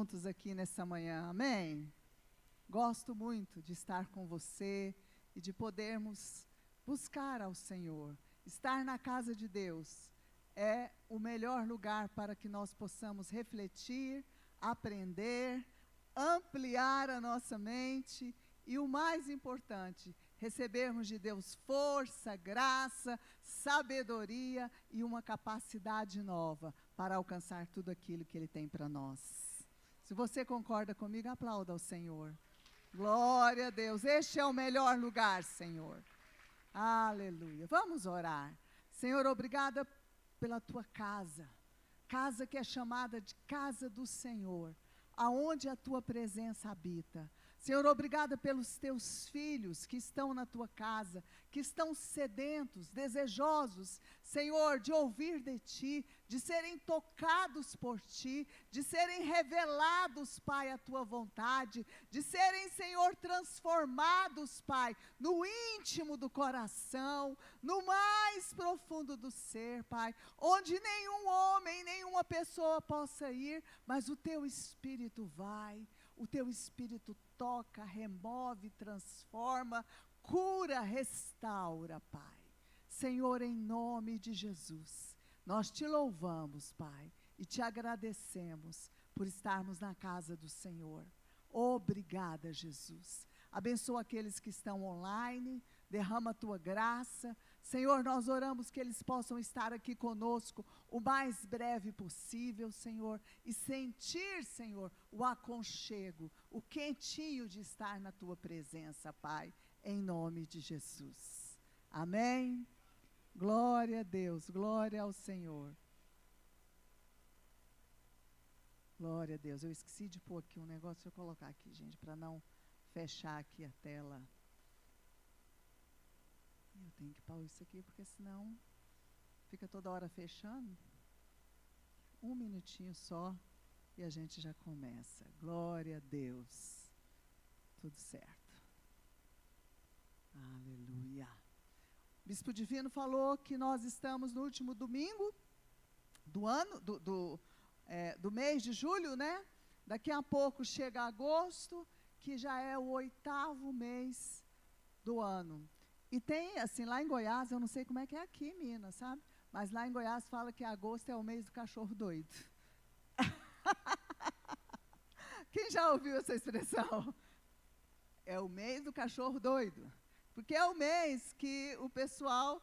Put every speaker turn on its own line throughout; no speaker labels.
juntos aqui nessa manhã, amém? Gosto muito de estar com você e de podermos buscar ao Senhor. Estar na casa de Deus é o melhor lugar para que nós possamos refletir, aprender, ampliar a nossa mente e o mais importante, recebermos de Deus força, graça, sabedoria e uma capacidade nova para alcançar tudo aquilo que Ele tem para nós. Se você concorda comigo, aplauda ao Senhor. Glória a Deus, este é o melhor lugar, Senhor. Aleluia. Vamos orar. Senhor, obrigada pela Tua casa, casa que é chamada de casa do Senhor, aonde a Tua presença habita. Senhor, obrigada pelos Teus filhos que estão na Tua casa, que estão sedentos, desejosos, Senhor, de ouvir de Ti, de serem tocados por Ti, de serem revelados, Pai, a Tua vontade, de serem, Senhor, transformados, Pai, no íntimo do coração, no mais profundo do ser, Pai, onde nenhum homem, nenhuma pessoa possa ir, mas o Teu Espírito vai. O Teu Espírito toca, remove, transforma, cura, restaura, Pai. Senhor, em nome de Jesus, nós Te louvamos, Pai, e Te agradecemos por estarmos na casa do Senhor. Obrigada, Jesus. Abençoa aqueles que estão online, derrama a Tua graça. Senhor, nós oramos que eles possam estar aqui conosco o mais breve possível, Senhor, e sentir, Senhor, o aconchego, o quentinho de estar na Tua presença, Pai, em nome de Jesus. Amém? Glória a Deus, glória ao Senhor. Glória a Deus. Eu esqueci de pôr aqui um negócio, deixa eu colocar aqui, gente, para não fechar aqui a tela. Eu tenho que pôr isso aqui, porque senão fica toda hora fechando. Um minutinho só e a gente já começa. Glória a Deus. Tudo certo. Aleluia. O Bispo Divino falou que nós estamos no último domingo do ano, do mês de julho, né? Daqui a pouco chega agosto, que já é o 8º mês do ano. E tem, assim, lá em Goiás, eu não sei como é que é aqui em Minas, sabe? Mas lá em Goiás fala que agosto é o mês do cachorro doido. Quem já ouviu essa expressão? É o mês do cachorro doido. Porque é o mês que o pessoal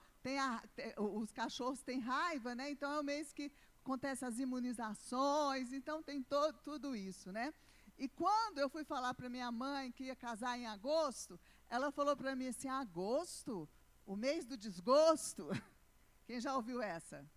os cachorros têm raiva, né? Então é o mês que acontecem as imunizações, então tem tudo isso, né? E quando eu fui falar para minha mãe que ia casar em agosto, ela falou para mim assim, agosto? O mês do desgosto? Quem já ouviu essa?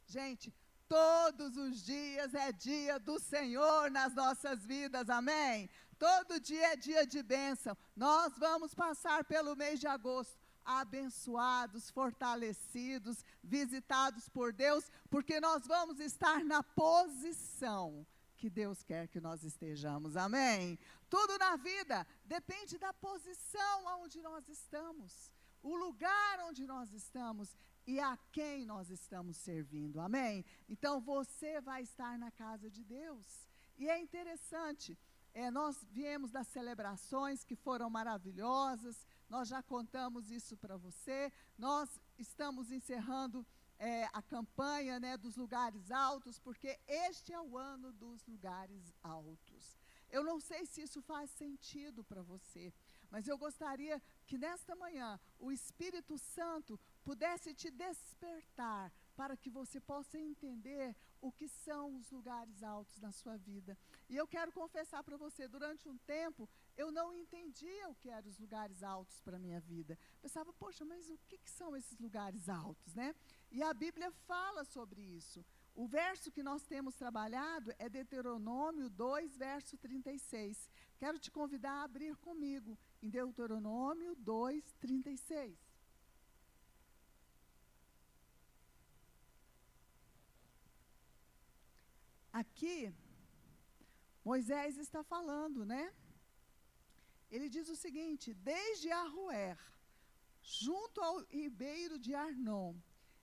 Gente, todos os dias é dia do Senhor nas nossas vidas, amém? Todo dia é dia de bênção. Nós vamos passar pelo mês de agosto abençoados, fortalecidos, visitados por Deus, porque nós vamos estar na posição que Deus quer que nós estejamos, amém? Tudo na vida depende da posição onde nós estamos, o lugar onde nós estamos e a quem nós estamos servindo, amém? Então você vai estar na casa de Deus, e é interessante, nós viemos das celebrações que foram maravilhosas, nós já contamos isso para você, nós estamos encerrando a campanha, né, dos lugares altos, porque este é o ano dos lugares altos. Eu não sei se isso faz sentido para você, mas eu gostaria que nesta manhã o Espírito Santo pudesse te despertar para que você possa entender o que são os lugares altos na sua vida. E eu quero confessar para você, durante um tempo, eu não entendia o que eram os lugares altos para a minha vida. Pensava, poxa, mas o que são esses lugares altos, né? E a Bíblia fala sobre isso. O verso que nós temos trabalhado é Deuteronômio 2, verso 36. Quero te convidar a abrir comigo em Deuteronômio 2, 36. Aqui, Moisés está falando, né? Ele diz o seguinte, desde Aroer, junto ao ribeiro de Arnon,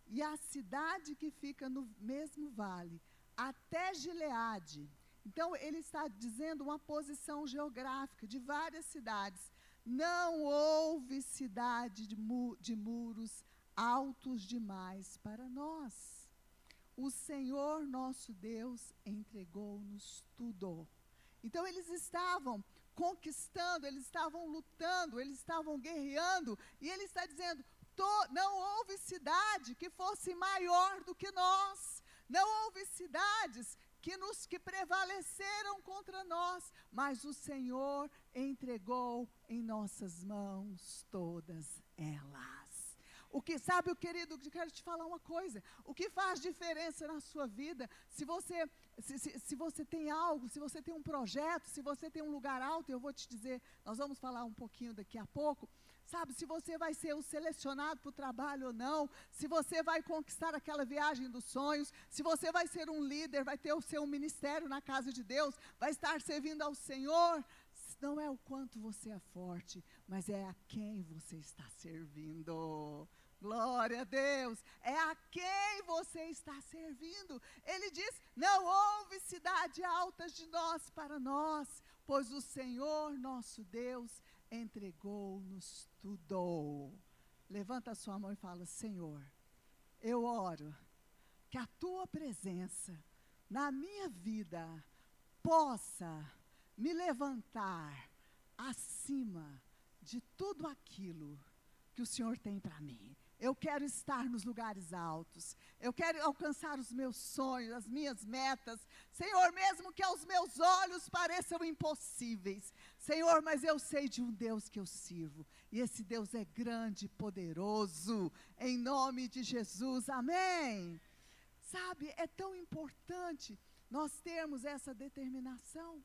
e a cidade que fica no mesmo vale, até Gileade, Então, ele está dizendo uma posição geográfica de várias cidades. Não houve cidade de muros altos demais para nós. O Senhor nosso Deus entregou-nos tudo. Então, eles estavam conquistando, eles estavam lutando, eles estavam guerreando, e ele está dizendo, não houve cidade que fosse maior do que nós, não houve cidades que prevaleceram contra nós, mas o Senhor entregou em nossas mãos todas elas. Sabe, querido, eu quero te falar uma coisa, o que faz diferença na sua vida, se você tem algo, se você tem um projeto, se você tem um lugar alto, eu vou te dizer, nós vamos falar um pouquinho daqui a pouco, sabe, se você vai ser o selecionado para o trabalho ou não, se você vai conquistar aquela viagem dos sonhos, se você vai ser um líder, vai ter o seu ministério na casa de Deus, vai estar servindo ao Senhor, não é o quanto você é forte, mas é a quem você está servindo. Glória a Deus, é a quem você está servindo. Ele diz, não houve cidade alta de nós para nós, pois o Senhor nosso Deus entregou-nos tudo. Levanta a sua mão e fala, Senhor, eu oro que a tua presença na minha vida possa me levantar acima de tudo aquilo que o Senhor tem para mim. Eu quero estar nos lugares altos, eu quero alcançar os meus sonhos, as minhas metas, Senhor, mesmo que aos meus olhos pareçam impossíveis, Senhor, mas eu sei de um Deus que eu sirvo, e esse Deus é grande e poderoso, em nome de Jesus, amém. Sabe, é tão importante nós termos essa determinação.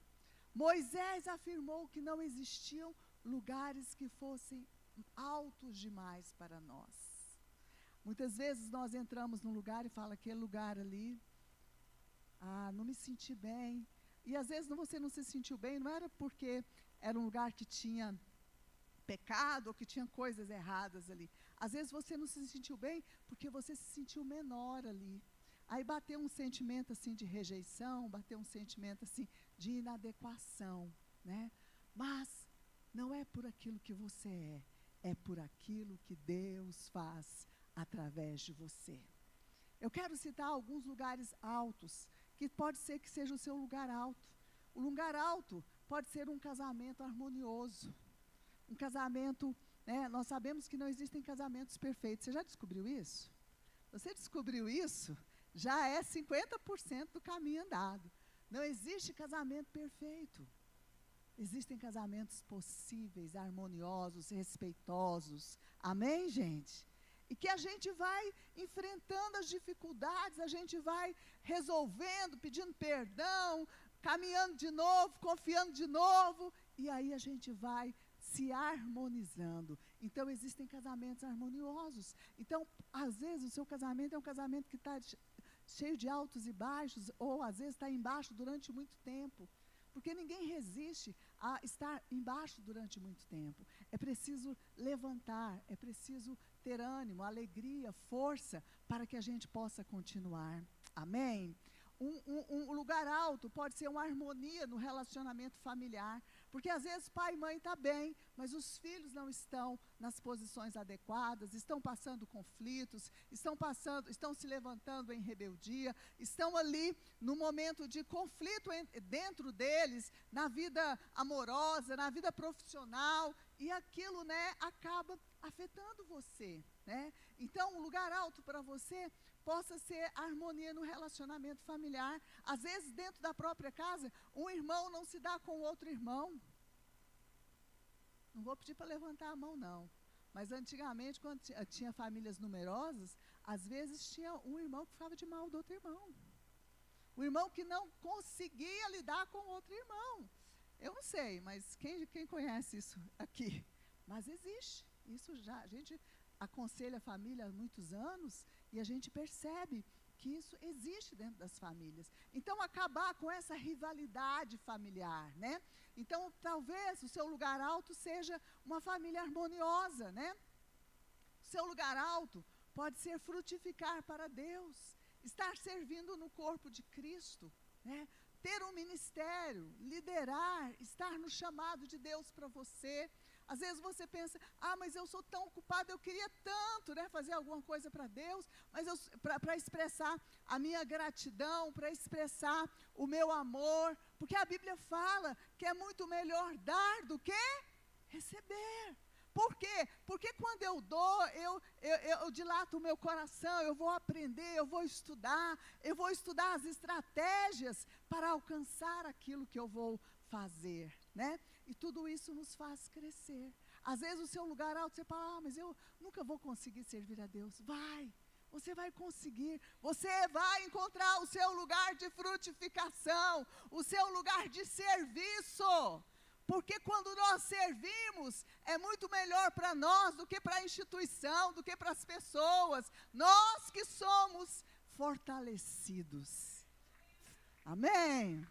Moisés afirmou que não existiam lugares que fossem altos demais para nós. Muitas vezes nós entramos num lugar e fala, aquele lugar ali, não me senti bem. E às vezes você não se sentiu bem, não era porque era um lugar que tinha pecado ou que tinha coisas erradas ali. Às vezes você não se sentiu bem porque você se sentiu menor ali. Aí bateu um sentimento assim de rejeição, bateu um sentimento assim de inadequação, né? Mas não é por aquilo que você é por aquilo que Deus faz através de você. Eu quero citar alguns lugares altos, que pode ser que seja o seu lugar alto. O lugar alto pode ser um casamento harmonioso, um casamento, né, nós sabemos que não existem casamentos perfeitos. Você já descobriu isso? Você descobriu isso? Já é 50% do caminho andado. Não existe casamento perfeito. Existem casamentos possíveis, harmoniosos, respeitosos. Amém, gente? E que a gente vai enfrentando as dificuldades, a gente vai resolvendo, pedindo perdão, caminhando de novo, confiando de novo, e aí a gente vai se harmonizando. Então, existem casamentos harmoniosos. Então, às vezes, o seu casamento é um casamento que está cheio de altos e baixos, ou às vezes está embaixo durante muito tempo. Porque ninguém resiste a estar embaixo durante muito tempo. É preciso levantar, é preciso ter ânimo, alegria, força, para que a gente possa continuar. Amém? Um lugar alto pode ser uma harmonia no relacionamento familiar, porque às vezes pai e mãe estão bem, mas os filhos não estão nas posições adequadas, estão passando conflitos, estão se levantando em rebeldia, estão ali no momento de conflito dentro deles, na vida amorosa, na vida profissional, e aquilo, né, acaba afetando você, né? Então, um lugar alto para você possa ser harmonia no relacionamento familiar. Às vezes, dentro da própria casa, um irmão não se dá com outro irmão. Não vou pedir para levantar a mão, não. Mas antigamente, quando tinha famílias numerosas, às vezes tinha um irmão que ficava de mal do outro irmão. O irmão que não conseguia lidar com outro irmão. Eu não sei, mas quem conhece isso aqui? Mas existe. Isso já, a gente aconselha a família há muitos anos e a gente percebe que isso existe dentro das famílias. Então, acabar com essa rivalidade familiar, né? Então, talvez o seu lugar alto seja uma família harmoniosa, né? O seu lugar alto pode ser frutificar para Deus, estar servindo no corpo de Cristo, né? ter um ministério, liderar, estar no chamado de Deus para você. Às vezes você pensa, mas eu sou tão ocupado, eu queria tanto, né, fazer alguma coisa para Deus, mas para expressar a minha gratidão, para expressar o meu amor, porque a Bíblia fala que é muito melhor dar do que receber. Por quê? Porque quando eu dou, eu dilato o meu coração, eu vou aprender, eu vou estudar as estratégias para alcançar aquilo que eu vou fazer, né? E tudo isso nos faz crescer. Às vezes o seu lugar alto, você fala, mas eu nunca vou conseguir servir a Deus. Você vai conseguir, você vai encontrar o seu lugar de frutificação, o seu lugar de serviço. Porque quando nós servimos, é muito melhor para nós do que para a instituição, do que para as pessoas. Nós que somos fortalecidos. Amém?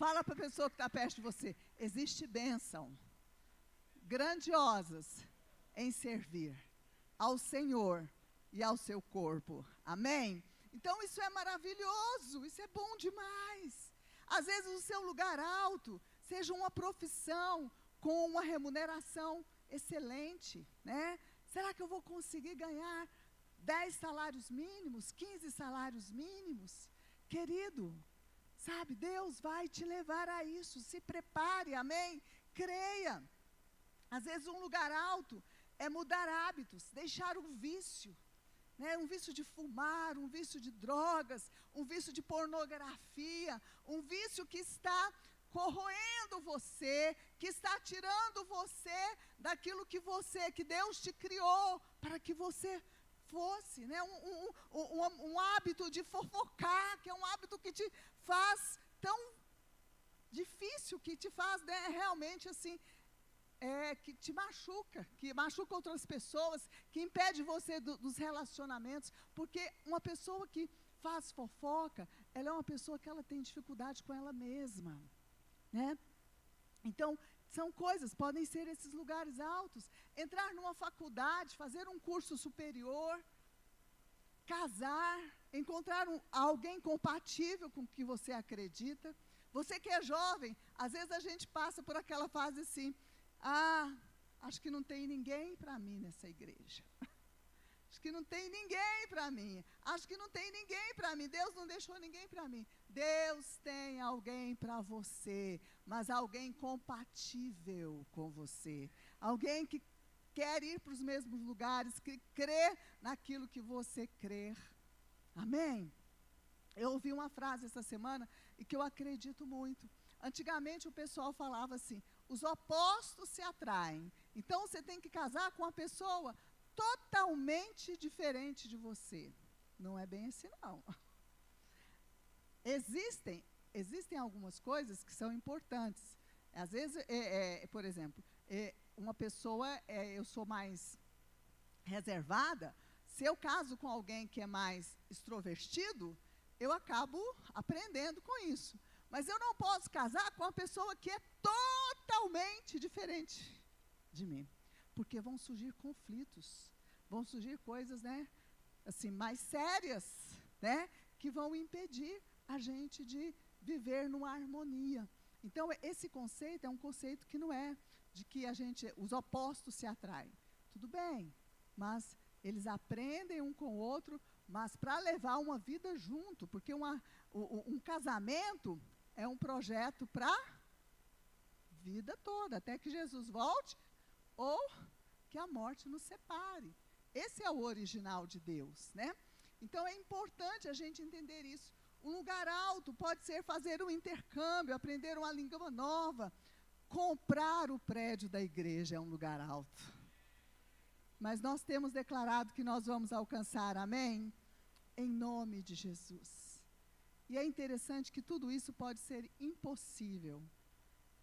Fala para a pessoa que está perto de você, existe bênção grandiosas em servir ao Senhor e ao seu corpo. Amém? Então isso é maravilhoso, isso é bom demais. Às vezes o seu lugar alto seja uma profissão com uma remuneração excelente, né? Será que eu vou conseguir ganhar 10 salários mínimos, 15 salários mínimos? Querido, sabe, Deus vai te levar a isso, se prepare, amém? Creia. Às vezes um lugar alto é mudar hábitos, deixar o vício, né? Um vício de fumar, um vício de drogas, um vício de pornografia, um vício que está corroendo você, que está tirando você daquilo que Deus te criou para que você fosse, né? Um hábito de fofocar, que é um hábito que te faz tão difícil, que te faz, né, realmente assim, que te machuca, que machuca outras pessoas, que impede você dos relacionamentos, porque uma pessoa que faz fofoca, ela é uma pessoa que ela tem dificuldade com ela mesma, né? Então, são coisas, podem ser esses lugares altos, entrar numa faculdade, fazer um curso superior, casar, encontrar alguém compatível com o que você acredita. Você que é jovem, às vezes a gente passa por aquela fase assim, acho que não tem ninguém para mim nessa igreja. Acho que não tem ninguém para mim. Acho que não tem ninguém para mim. Deus não deixou ninguém para mim. Deus tem alguém para você, mas alguém compatível com você. Alguém que quer ir para os mesmos lugares, que crê naquilo que você crê. Amém? Eu ouvi uma frase essa semana e que eu acredito muito. Antigamente o pessoal falava assim, os opostos se atraem. Então você tem que casar com uma pessoa totalmente diferente de você. Não é bem assim, não. Existem algumas coisas que são importantes. Às vezes, por exemplo, uma pessoa, eu sou mais reservada, se eu caso com alguém que é mais extrovertido, eu acabo aprendendo com isso. Mas eu não posso casar com uma pessoa que é totalmente diferente de mim. Porque vão surgir conflitos, vão surgir coisas, né, assim, mais sérias, né, que vão impedir a gente de viver numa harmonia. Então, esse conceito é um conceito que não é de que os opostos se atraem. Tudo bem, mas eles aprendem um com o outro, mas para levar uma vida junto, porque um casamento é um projeto para a vida toda, até que Jesus volte, ou que a morte nos separe. Esse é o original de Deus, né? Então é importante a gente entender isso. Um lugar alto pode ser fazer um intercâmbio, aprender uma língua nova. Comprar o prédio da igreja é um lugar alto. Mas nós temos declarado que nós vamos alcançar, amém? Em nome de Jesus. E é interessante que tudo isso pode ser impossível,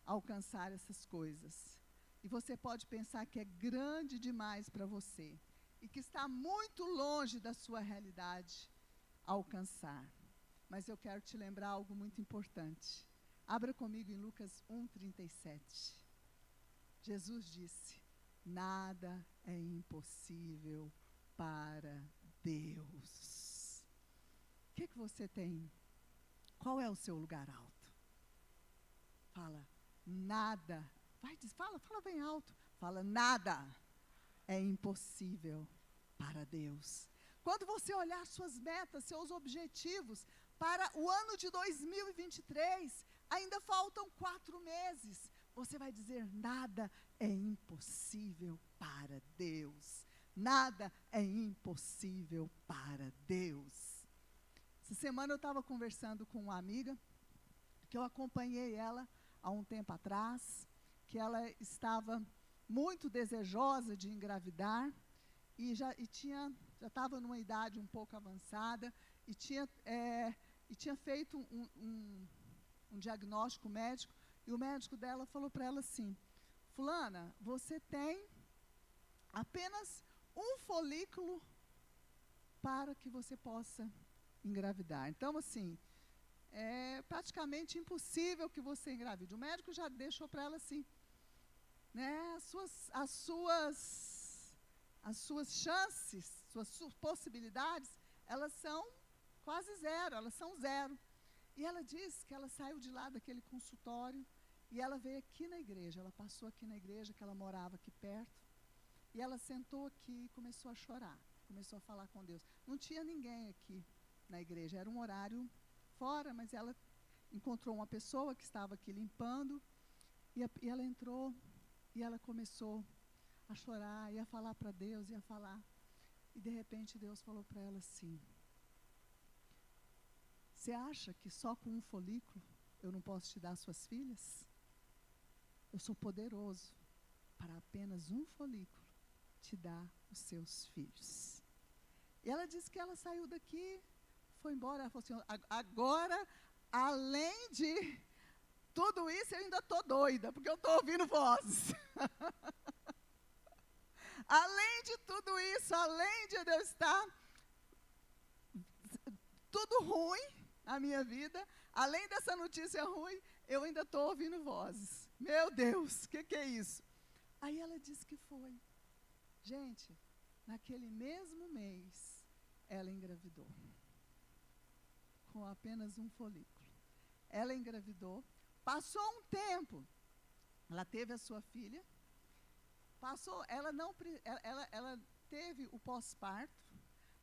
alcançar essas coisas. E você pode pensar que é grande demais para você e que está muito longe da sua realidade alcançar. Mas eu quero te lembrar algo muito importante. Abra comigo em Lucas 1:37. Jesus disse, nada é impossível para Deus. O que você tem Qual é o seu lugar alto? Fala, nada. Fala bem alto. Fala, nada é impossível para Deus. Quando você olhar suas metas, seus objetivos para o ano de 2023, ainda faltam 4 meses. Você vai dizer, nada é impossível para Deus. Nada é impossível para Deus. Essa semana eu estava conversando com uma amiga, que eu acompanhei ela há um tempo atrás, que ela estava muito desejosa de engravidar, e já estava numa idade um pouco avançada, e tinha feito um diagnóstico médico, e o médico dela falou para ela assim, fulana, você tem apenas um folículo para que você possa engravidar. Então, assim, é praticamente impossível que você engravide. O médico já deixou para ela assim, né, as suas chances, suas possibilidades, elas são quase zero, elas são zero. E ela disse que ela saiu de lá daquele consultório e ela veio aqui na igreja, ela passou aqui na igreja, que ela morava aqui perto, e ela sentou aqui e começou a chorar, começou a falar com Deus. Não tinha ninguém aqui na igreja, era um horário fora, mas ela encontrou uma pessoa que estava aqui limpando, e ela entrou, e ela começou a chorar, ia falar para Deus, ia falar, e de repente Deus falou para ela assim, você acha que só com um folículo eu não posso te dar suas filhas? Eu sou poderoso para apenas um folículo te dar os seus filhos. E ela disse que ela saiu daqui, foi embora, ela falou assim, agora, além de tudo isso, eu ainda estou doida, porque eu estou ouvindo vozes. Além de tudo isso, além de eu estar tudo ruim na minha vida, além dessa notícia ruim, eu ainda estou ouvindo vozes. Meu Deus, o que é isso? Aí ela disse que foi. Gente, naquele mesmo mês, ela engravidou. Com apenas um folículo. Ela engravidou. Passou um tempo, ela teve a sua filha. Ela teve o pós-parto.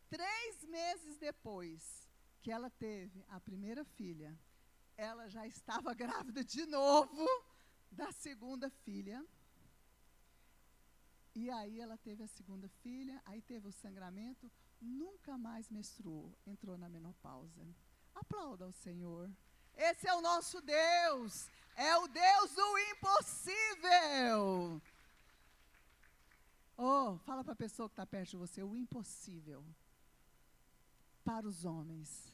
3 meses depois que ela teve a primeira filha, ela já estava grávida de novo da segunda filha. E aí ela teve a segunda filha, aí teve o sangramento, nunca mais menstruou, entrou na menopausa. Aplauda ao Senhor. Esse é o nosso Deus, é o Deus do impossível. Oh, fala para a pessoa que está perto de você, o impossível para os homens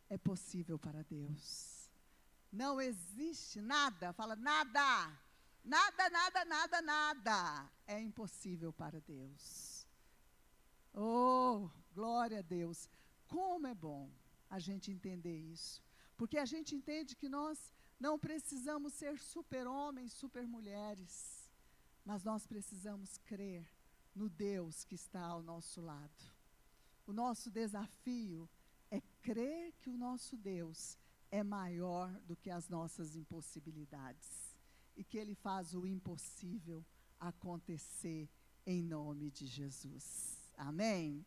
é possível para Deus. Não existe nada, fala nada, nada é impossível para Deus. Oh, glória a Deus. Como é bom a gente entender isso. Porque a gente entende que nós não precisamos ser super-homens, super-mulheres, mas nós precisamos crer no Deus que está ao nosso lado. O nosso desafio é crer que o nosso Deus é maior do que as nossas impossibilidades e que Ele faz o impossível acontecer em nome de Jesus. Amém?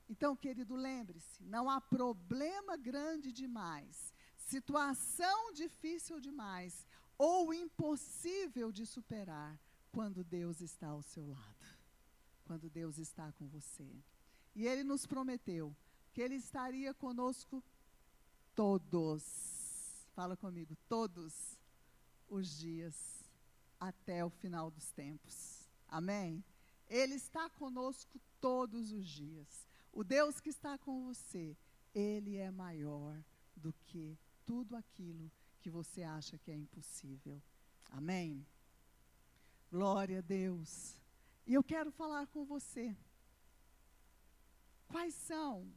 Então, querido, lembre-se, não há problema grande demais, situação difícil demais ou impossível de superar quando Deus está ao seu lado, quando Deus está com você. E Ele nos prometeu que Ele estaria conosco todos, fala comigo, todos os dias até o final dos tempos. Amém? Ele está conosco todos os dias. O Deus que está com você, Ele é maior do que tudo aquilo que você acha que é impossível. Amém? Glória a Deus. E eu quero falar com você. Quais são,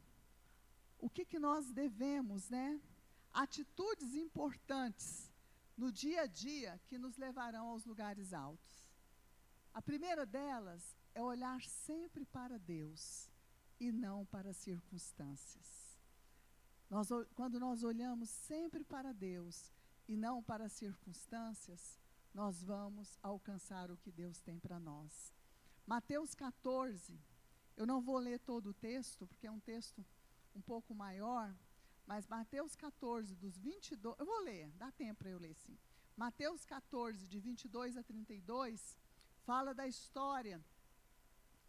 o que nós devemos, né? Atitudes importantes no dia a dia que nos levarão aos lugares altos. A primeira delas é olhar sempre para Deus e não para as circunstâncias. Quando nós olhamos sempre para Deus e não para as circunstâncias, nós vamos alcançar o que Deus tem para nós. Mateus 14, eu não vou ler todo o texto, porque é um texto um pouco maior, mas Mateus 14, dos 22, eu vou ler, dá tempo para eu ler sim. Mateus 14, de 22 a 32, fala da história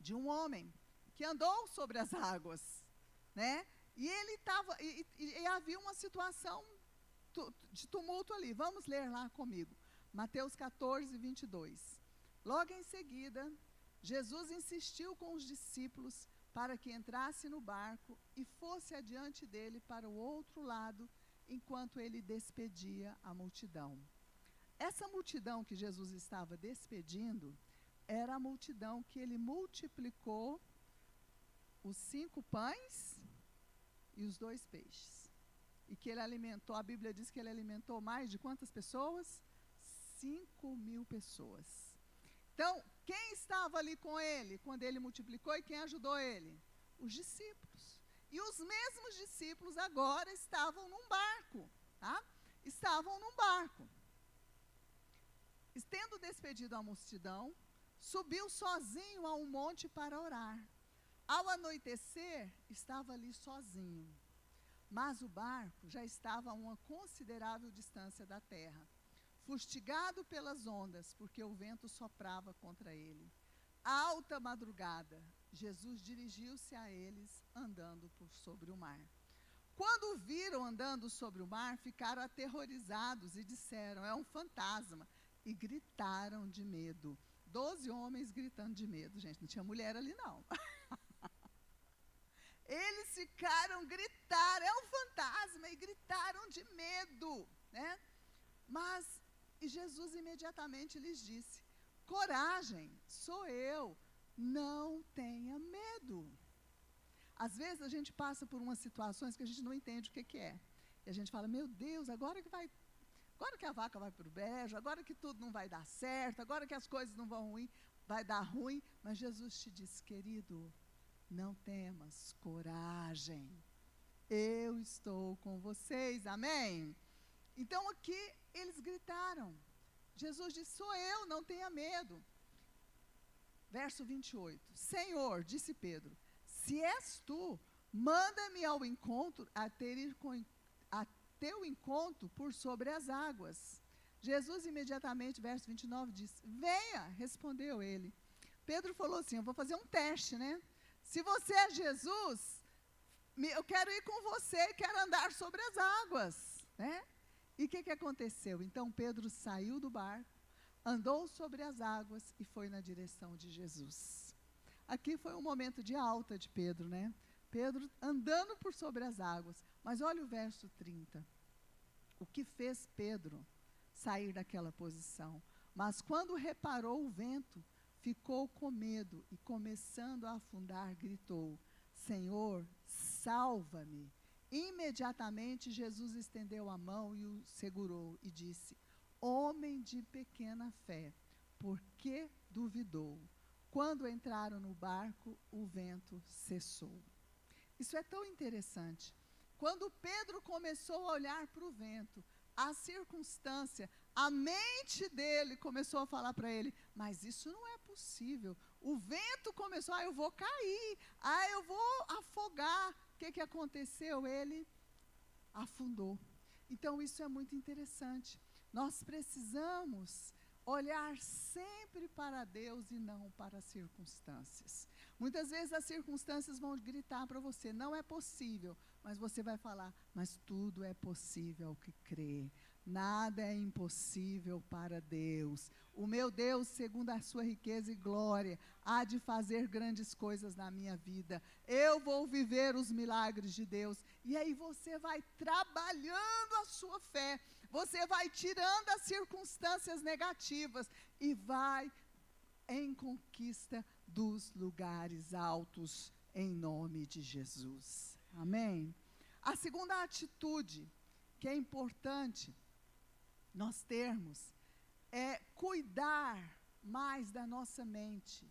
de um homem que andou sobre as águas, né? E ele estava, e havia uma situação de tumulto ali. Vamos ler lá comigo. Mateus 14, 22. Logo em seguida, Jesus insistiu com os discípulos para que entrasse no barco e fosse adiante dele para o outro lado, enquanto ele despedia a multidão. Essa multidão que Jesus estava despedindo era a multidão que ele multiplicou os 5 pães e os 2 peixes. E que ele alimentou, a Bíblia diz que ele alimentou mais de quantas pessoas? 5.000 pessoas. Então, quem estava ali com ele quando ele multiplicou e quem ajudou ele? Os discípulos. E os mesmos discípulos agora estavam num barco, tá? Estavam num barco. Tendo despedido a multidão, subiu sozinho a um monte para orar. Ao anoitecer, estava ali sozinho. Mas o barco já estava a uma considerável distância da terra, fustigado pelas ondas, porque o vento soprava contra ele. Alta madrugada, Jesus dirigiu-se a eles, andando por sobre o mar. Quando o viram andando sobre o mar, ficaram aterrorizados e disseram, é um fantasma, e gritaram de medo. 12 homens gritando de medo, gente, não tinha mulher ali não. Eles gritaram, é um fantasma, e gritaram de medo, né? Mas, e Jesus imediatamente lhes disse, coragem, sou eu, não tenha medo. Às vezes a gente passa por umas situações que a gente não entende o que é. E a gente fala, meu Deus, agora que a vaca vai para o brejo, agora que tudo não vai dar certo, agora que as coisas não vão ruim, vai dar ruim. Mas Jesus te disse, querido, não temas, coragem, eu estou com vocês, amém? Então aqui eles gritaram, Jesus disse, sou eu, não tenha medo. Verso 28, Senhor, disse Pedro, se és tu, manda-me ao encontro, a teu encontro por sobre as águas. Jesus imediatamente, verso 29, disse, venha, respondeu ele. Pedro falou assim, eu vou fazer um teste, né? Se você é Jesus, eu quero ir com você, quero andar sobre as águas, né? E o que aconteceu? Então Pedro saiu do barco, andou sobre as águas e foi na direção de Jesus. Aqui foi um momento de alta de Pedro, né? Pedro andando por sobre as águas. Mas olha o verso 30. O que fez Pedro sair daquela posição? Mas quando reparou o vento, ficou com medo e, começando a afundar, gritou, Senhor, salva-me. Imediatamente Jesus estendeu a mão e o segurou e disse, homem de pequena fé, por que duvidou? Quando entraram no barco, o vento cessou. Isso é tão interessante. Quando Pedro começou a olhar para o vento, a circunstância, a mente dele começou a falar para ele, mas isso não é possível. O vento começou, eu vou cair, eu vou afogar. O que aconteceu? Ele afundou. Então isso é muito interessante. Nós precisamos olhar sempre para Deus e não para as circunstâncias. Muitas vezes as circunstâncias vão gritar para você, não é possível, mas você vai falar, mas tudo é possível ao que crê. Nada é impossível para Deus. O meu Deus, segundo a sua riqueza e glória, há de fazer grandes coisas na minha vida. Eu vou viver os milagres de Deus. E aí você vai trabalhando a sua fé. Você vai tirando as circunstâncias negativas e vai em conquista dos lugares altos, em nome de Jesus. Amém? A segunda atitude que é importante nós termos é cuidar mais da nossa mente.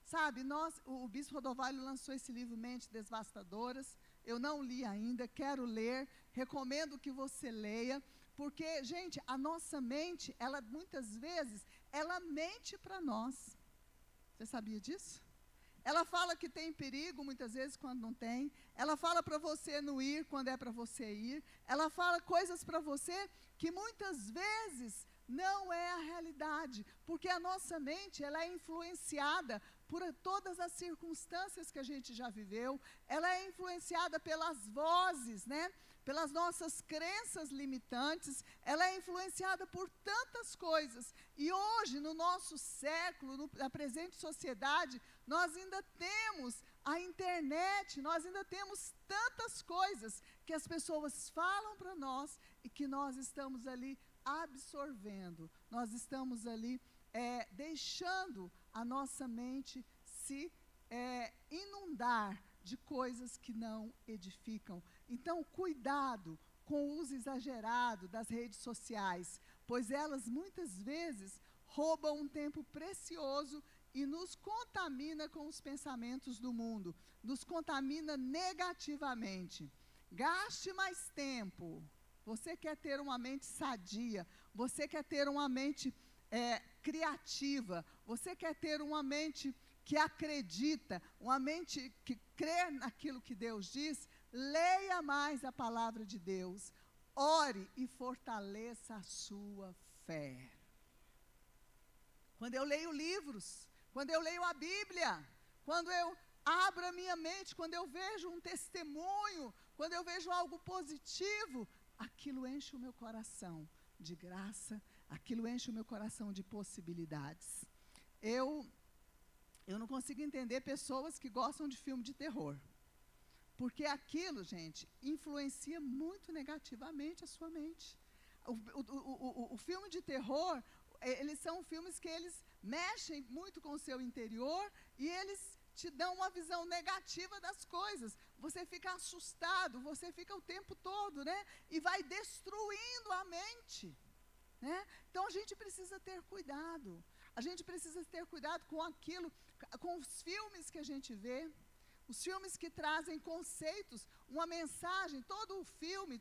Sabe, o Bispo Rodovalho lançou esse livro Mentes Devastadoras. Eu não li ainda, quero ler, recomendo que você leia, porque, gente, a nossa mente, ela muitas vezes, ela mente para nós. Você sabia disso? Ela fala que tem perigo, muitas vezes, quando não tem. Ela fala para você não ir, quando é para você ir. Ela fala coisas para você que, muitas vezes, não é a realidade. Porque a nossa mente, ela é influenciada por todas as circunstâncias que a gente já viveu. Ela é influenciada pelas vozes, né? Pelas nossas crenças limitantes. Ela é influenciada por tantas coisas. E hoje, no nosso século, na presente sociedade, nós ainda temos a internet, nós ainda temos tantas coisas que as pessoas falam para nós e que nós estamos ali absorvendo, nós estamos ali deixando a nossa mente se inundar de coisas que não edificam. Então, cuidado com o uso exagerado das redes sociais, pois elas muitas vezes roubam um tempo precioso e nos contamina com os pensamentos do mundo, nos contamina negativamente. Gaste mais tempo. Você quer ter uma mente sadia, você quer ter uma mente criativa, você quer ter uma mente que acredita, uma mente que crê naquilo que Deus diz, leia mais a palavra de Deus, ore e fortaleça a sua fé. Quando eu leio livros, quando eu leio a Bíblia, quando eu abro a minha mente, quando eu vejo um testemunho, quando eu vejo algo positivo, aquilo enche o meu coração de graça, aquilo enche o meu coração de possibilidades. Eu não consigo entender pessoas que gostam de filme de terror, porque aquilo, gente, influencia muito negativamente a sua mente. O filme de terror, eles são filmes que eles mexem muito com o seu interior e eles te dão uma visão negativa das coisas. Você fica assustado, você fica o tempo todo, né? E vai destruindo a mente, né? Então a gente precisa ter cuidado. A gente precisa ter cuidado com aquilo, com os filmes que a gente vê, os filmes que trazem conceitos, uma mensagem. Todo o filme,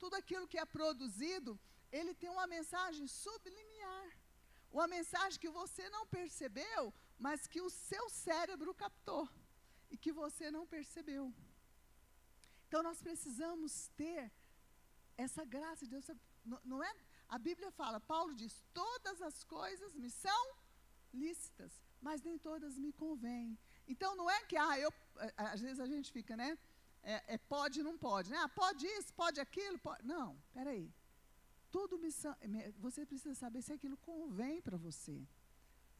tudo aquilo que é produzido, ele tem uma mensagem subliminar, uma mensagem que você não percebeu, mas que o seu cérebro captou e que você não percebeu. Então nós precisamos ter essa graça de Deus. Não é? A Bíblia fala, Paulo diz, todas as coisas me são lícitas, mas nem todas me convêm. Então não é que, às vezes a gente fica, né? Pode e não pode, né? Pode isso, pode aquilo, pode. Não, peraí. Tudo você precisa saber se aquilo convém para você.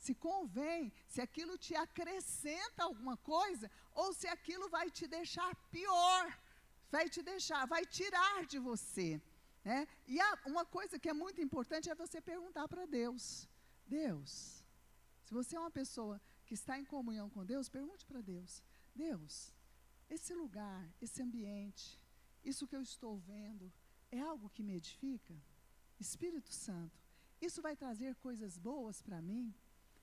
Se convém, se aquilo te acrescenta alguma coisa, ou se aquilo vai te deixar pior, vai tirar de você, né? E uma coisa que é muito importante é você perguntar para Deus. Deus, se você é uma pessoa que está em comunhão com Deus, pergunte para Deus. Deus, esse lugar, esse ambiente, isso que eu estou vendo, é algo que me edifica? Espírito Santo, isso vai trazer coisas boas para mim?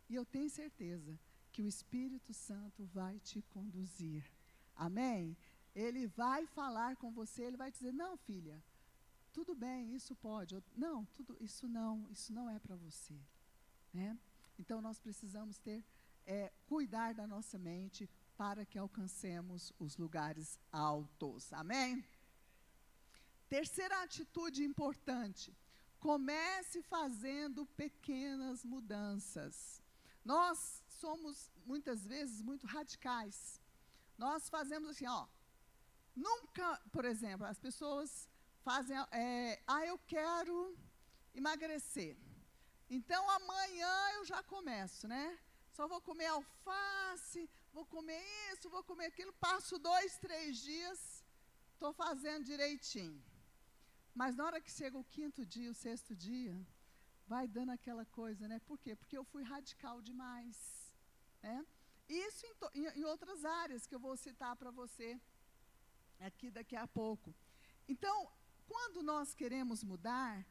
E eu tenho certeza que o Espírito Santo vai te conduzir. Amém? Ele vai falar com você, ele vai dizer, não, filha, tudo bem, isso pode. Não, isso não é para você. Né? Então nós precisamos cuidar da nossa mente para que alcancemos os lugares altos. Amém? Terceira atitude importante. Comece fazendo pequenas mudanças. Nós somos, muitas vezes, muito radicais. Nós fazemos assim, nunca, por exemplo, as pessoas fazem, eu quero emagrecer. Então, amanhã eu já começo, né? Só vou comer alface, vou comer isso, vou comer aquilo, passo 2, 3 dias, estou fazendo direitinho. Mas na hora que chega o 5º dia, o 6º dia, vai dando aquela coisa, né? Por quê? Porque eu fui radical demais, né? Isso em outras áreas que eu vou citar para você aqui daqui a pouco. Então, quando nós queremos mudar,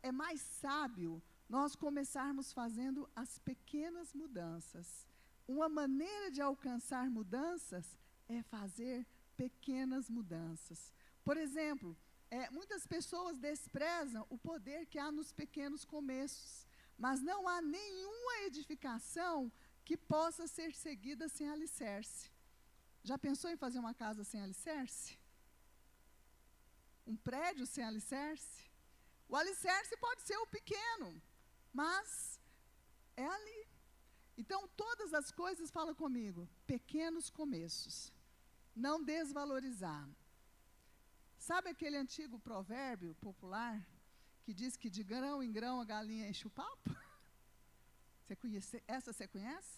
é mais sábio nós começarmos fazendo as pequenas mudanças. Uma maneira de alcançar mudanças é fazer pequenas mudanças. Por exemplo, muitas pessoas desprezam o poder que há nos pequenos começos, mas não há nenhuma edificação que possa ser seguida sem alicerce. Já pensou em fazer uma casa sem alicerce? Um prédio sem alicerce? O alicerce pode ser o pequeno, mas é ali. Então, todas as coisas, fala comigo, pequenos começos. Não desvalorizar. Sabe aquele antigo provérbio popular que diz que de grão em grão a galinha enche o papo? Você conhece? Essa você conhece?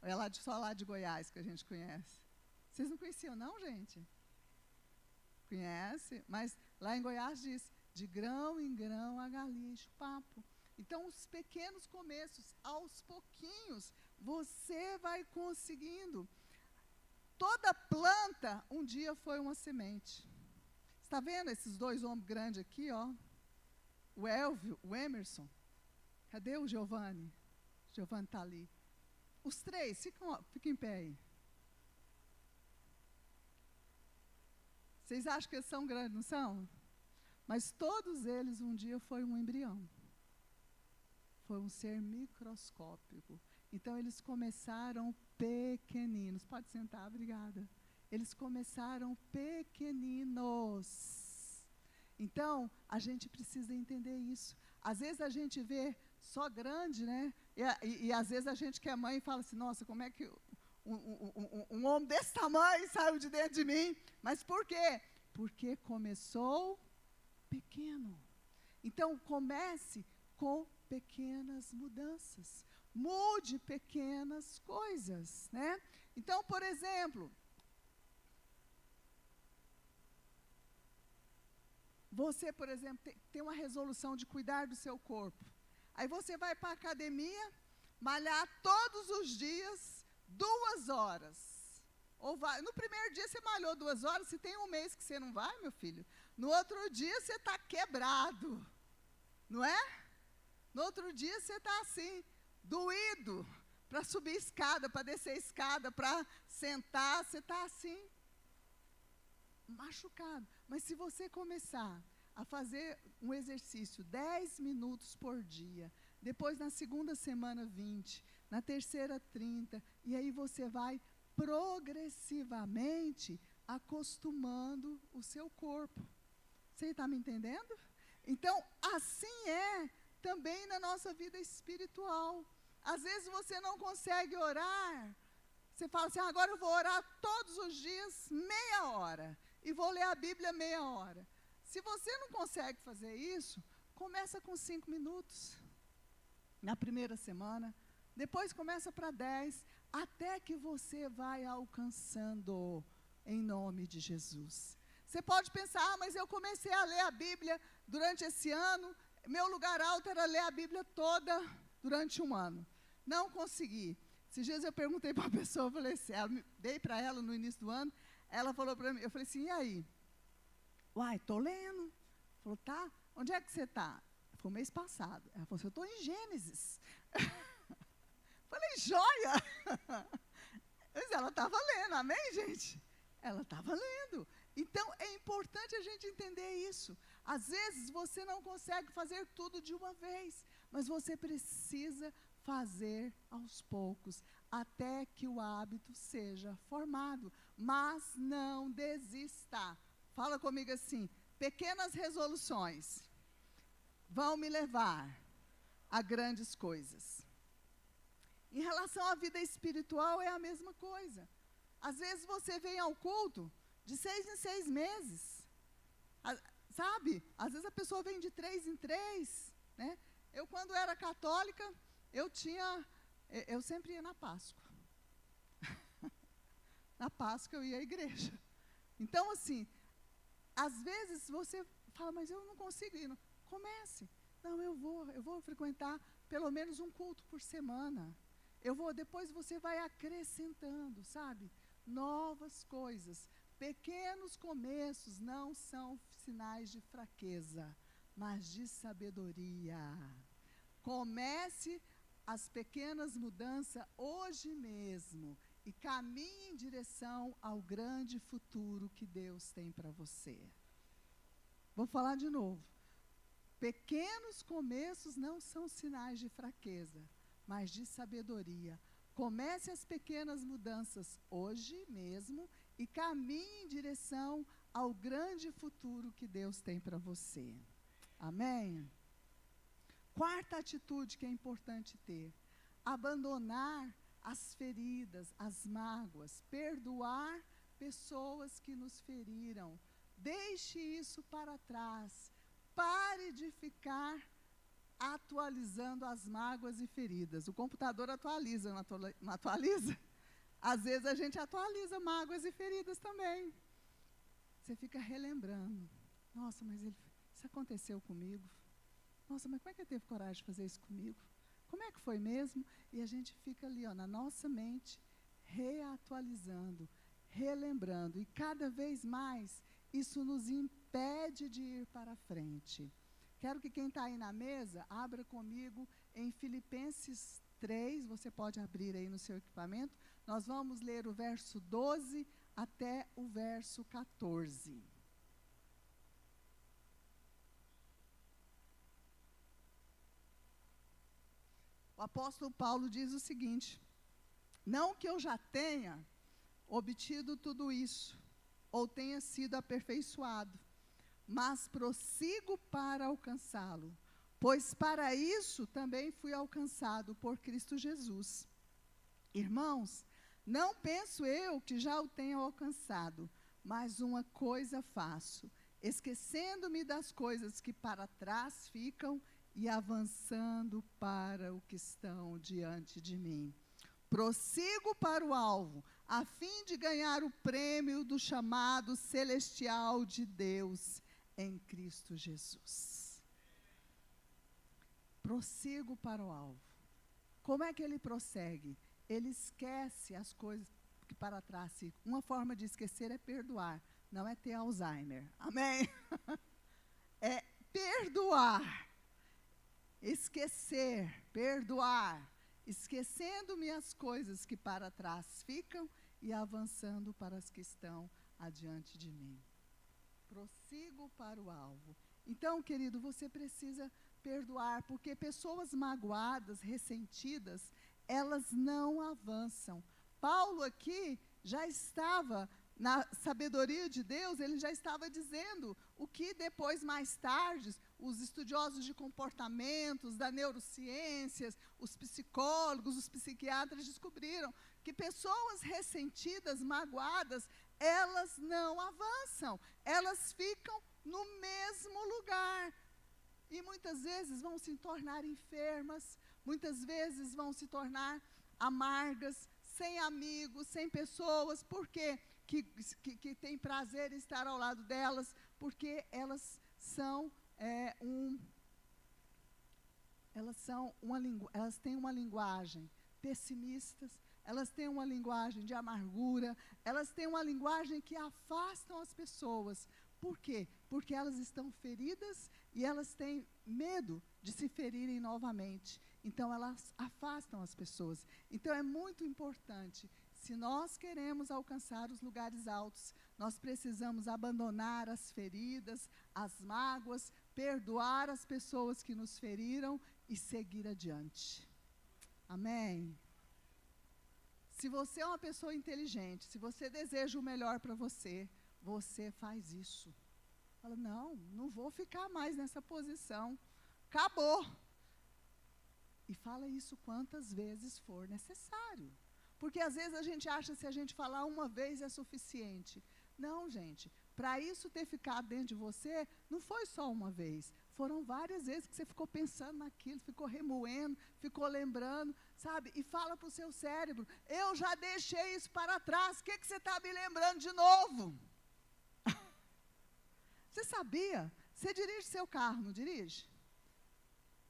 Ou é só lá de Goiás que a gente conhece? Vocês não conheciam não, gente? Conhece? Mas lá em Goiás diz, de grão em grão a galinha enche o papo. Então, os pequenos começos, aos pouquinhos, você vai conseguindo. Toda planta, um dia foi uma semente. Está vendo esses dois homens grandes aqui, ó? O Elvio, o Emerson. Cadê o Giovanni? O Giovanni está ali. Os três, fiquem em pé aí. Vocês acham que eles são grandes, não são? Mas todos eles, um dia, foi um embrião. Foi um ser microscópico. Então, eles começaram pequeninos. Pode sentar, obrigada. Eles começaram pequeninos. Então, a gente precisa entender isso. Às vezes, a gente vê só grande, né? E às vezes, a gente que é mãe fala assim, nossa, como é que um homem desse tamanho saiu de dentro de mim? Mas por quê? Porque começou pequeno. Então, comece com pequenas mudanças. Mude pequenas coisas, né? Então, por exemplo, você, por exemplo, tem uma resolução de cuidar do seu corpo. Aí você vai para a academia, malhar todos os dias, 2 horas. Ou vai, no primeiro dia você malhou 2 horas, se tem um mês que você não vai, meu filho, no outro dia você está quebrado, não é? No outro dia você está assim, doído, para subir escada, para descer escada, para sentar, você está assim, machucado. Mas se você começar a fazer um exercício 10 minutos por dia, depois na segunda semana 20, na terceira 30, e aí você vai progressivamente acostumando o seu corpo. Você está me entendendo? Então, assim é também na nossa vida espiritual. Às vezes você não consegue orar. Você fala assim, agora eu vou orar todos os dias, meia hora. E vou ler a Bíblia meia hora. Se você não consegue fazer isso, começa com 5 minutos. Na primeira semana. Depois começa para 10. Até que você vai alcançando em nome de Jesus. Você pode pensar, mas eu comecei a ler a Bíblia durante esse ano. Meu lugar alto era ler a Bíblia toda durante um ano. Não consegui. Esses dias eu perguntei para uma pessoa, eu falei assim, dei para ela no início do ano, ela falou para mim, eu falei assim, e aí? Uai, estou lendo. Falou, tá, onde é que você está? Foi o mês passado. Ela falou assim, eu estou em Gênesis. Falei, joia! Mas ela estava lendo, amém, gente? Ela estava lendo. Então, é importante a gente entender isso. Às vezes, você não consegue fazer tudo de uma vez, mas você precisa fazer aos poucos, até que o hábito seja formado. Mas não desista. Fala comigo assim, pequenas resoluções vão me levar a grandes coisas. Em relação à vida espiritual, é a mesma coisa. Às vezes, você vem ao culto de 6 em 6 meses. Sabe? Às vezes a pessoa vem de 3 em 3. Né? Eu, quando era católica, eu sempre ia na Páscoa. Na Páscoa eu ia à igreja. Então, assim, às vezes você fala, mas eu não consigo ir. Comece. Não, eu vou frequentar pelo menos um culto por semana. Depois você vai acrescentando, sabe? Novas coisas. Pequenos começos não são sinais de fraqueza, mas de sabedoria. Comece as pequenas mudanças hoje mesmo e caminhe em direção ao grande futuro que Deus tem para você. Vou falar de novo. Pequenos começos não são sinais de fraqueza, mas de sabedoria. Comece as pequenas mudanças hoje mesmo e caminhe em direção ao grande futuro que Deus tem para você. Amém? Quarta atitude que é importante ter: abandonar as feridas, as mágoas, perdoar pessoas que nos feriram. Deixe isso para trás. Pare de ficar atualizando as mágoas e feridas. O computador atualiza, não atualiza? Às vezes a gente atualiza mágoas e feridas também. Você fica relembrando. Nossa, mas isso aconteceu comigo. Nossa, mas como é que ele teve coragem de fazer isso comigo? Como é que foi mesmo? E a gente fica ali, na nossa mente, reatualizando, relembrando. E cada vez mais, isso nos impede de ir para frente. Quero que quem está aí na mesa, abra comigo em Filipenses 3, você pode abrir aí no seu equipamento. Nós vamos ler o verso 12 até o verso 14. O apóstolo Paulo diz o seguinte: não que eu já tenha obtido tudo isso, ou tenha sido aperfeiçoado, mas prossigo para alcançá-lo, pois para isso também fui alcançado por Cristo Jesus. Irmãos, não penso eu que já o tenha alcançado, mas uma coisa faço, esquecendo-me das coisas que para trás ficam e avançando para o que estão diante de mim. Prossigo para o alvo, a fim de ganhar o prêmio do chamado celestial de Deus em Cristo Jesus. Prossigo para o alvo. Como é que ele prossegue? Ele esquece as coisas que para trás ficam. Uma forma de esquecer é perdoar, não é ter Alzheimer. Amém? É perdoar. Esquecer, perdoar. Esquecendo-me as coisas que para trás ficam e avançando para as que estão adiante de mim. Prossigo para o alvo. Então, querido, você precisa perdoar, porque pessoas magoadas, ressentidas, elas não avançam. Paulo aqui já estava, na sabedoria de Deus, ele já estava dizendo o que depois, mais tarde, os estudiosos de comportamentos, da neurociências, os psicólogos, os psiquiatras descobriram que pessoas ressentidas, magoadas, elas não avançam, elas ficam no mesmo lugar. E muitas vezes vão se tornar enfermas, muitas vezes vão se tornar amargas, sem amigos, sem pessoas. Por quê? Que tem prazer em estar ao lado delas, porque elas têm uma linguagem pessimistas, elas têm uma linguagem de amargura, elas têm uma linguagem que afastam as pessoas. Por quê? Porque elas estão feridas e elas têm medo de se ferirem novamente. Então, elas afastam as pessoas. Então, é muito importante, se nós queremos alcançar os lugares altos, nós precisamos abandonar as feridas, as mágoas, perdoar as pessoas que nos feriram e seguir adiante. Amém? Se você é uma pessoa inteligente, se você deseja o melhor para você, você faz isso. Fala, não vou ficar mais nessa posição. Acabou. E fala isso quantas vezes for necessário. Porque às vezes a gente acha que se a gente falar uma vez é suficiente. Não, gente. Para isso ter ficado dentro de você, não foi só uma vez. Foram várias vezes que você ficou pensando naquilo, ficou remoendo, ficou lembrando, sabe? E fala para o seu cérebro, eu já deixei isso para trás, o que você está me lembrando de novo? Você sabia? Você dirige seu carro, não dirige?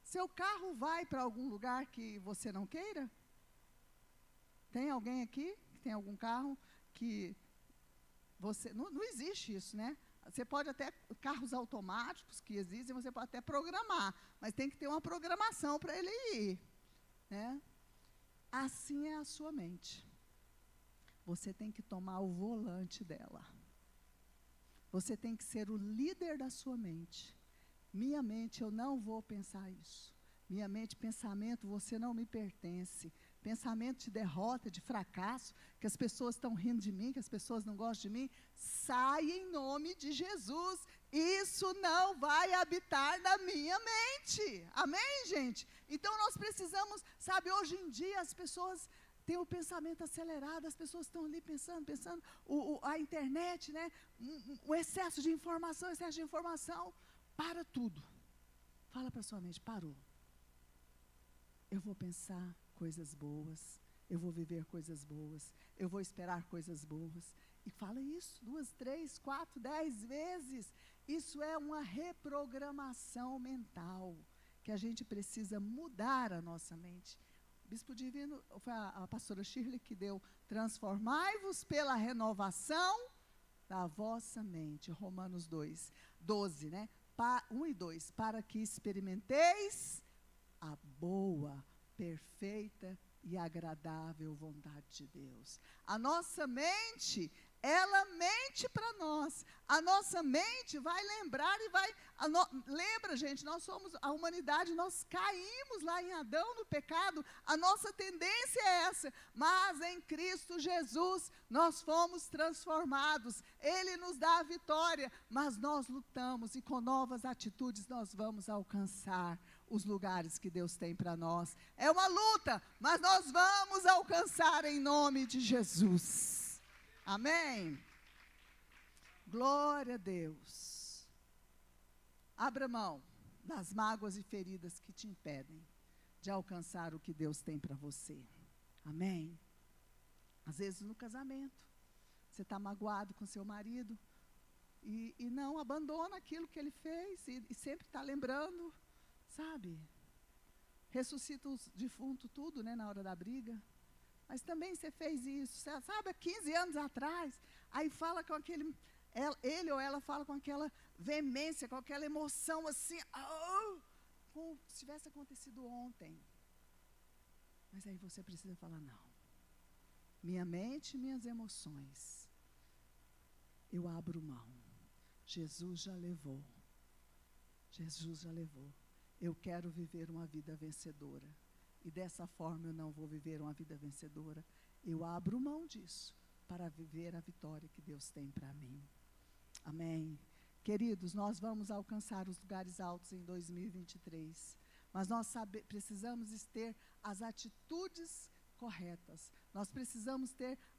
Seu carro vai para algum lugar que você não queira? Tem alguém aqui que tem algum carro que você... Não existe isso, né? Você pode até... Carros automáticos que existem, você pode até programar, mas tem que ter uma programação para ele ir, né? Assim é a sua mente. você tem que tomar o volante dela. Você tem que ser o líder da sua mente. Minha mente, eu não vou pensar isso. Minha mente, pensamento, você não me pertence. Pensamento de derrota, de fracasso, que as pessoas estão rindo de mim, que as pessoas não gostam de mim, sai em nome de Jesus. Isso não vai habitar na minha mente. Amém, gente? Então nós precisamos, sabe, hoje em dia as pessoas têm o pensamento acelerado, as pessoas estão ali pensando, a internet, né? O excesso de informação, para tudo. Fala para sua mente, parou. Eu vou pensar coisas boas, eu vou viver coisas boas, eu vou esperar coisas boas. E fala isso 2, 3, 4, 10 vezes. Isso é uma reprogramação mental, que a gente precisa mudar a nossa mente. O Bispo Divino, foi a pastora Shirley que deu, transformai-vos pela renovação da vossa mente. Romanos 2, 12, né? 1 e 2, para que experimenteis a boa, perfeita e agradável vontade de Deus. A nossa mente, ela mente para nós. A nossa mente vai lembrar e vai... lembra, gente, nós somos a humanidade, nós caímos lá em Adão no pecado. A nossa tendência é essa. Mas em Cristo Jesus, nós fomos transformados. Ele nos dá a vitória. Mas nós lutamos e com novas atitudes nós vamos alcançar os lugares que Deus tem para nós. É uma luta, mas nós vamos alcançar em nome de Jesus. Amém? Glória a Deus. Abra mão das mágoas e feridas que te impedem de alcançar o que Deus tem para você. Amém? Às vezes no casamento, você está magoado com seu marido e não abandona aquilo que ele fez e sempre está lembrando, sabe? Ressuscita os defuntos tudo, né, na hora da briga. Mas também você fez isso, sabe, há 15 anos atrás. Aí fala com aquele, ele ou ela fala com aquela veemência, com aquela emoção assim, como se tivesse acontecido ontem. Mas aí você precisa falar, não. Minha mente e minhas emoções, eu abro mão. Jesus já levou. Jesus já levou. Eu quero viver uma vida vencedora. E dessa forma eu não vou viver uma vida vencedora. Eu abro mão disso para viver a vitória que Deus tem para mim. Amém. Queridos, nós vamos alcançar os lugares altos em 2023. Mas nós precisamos ter as atitudes corretas. Nós precisamos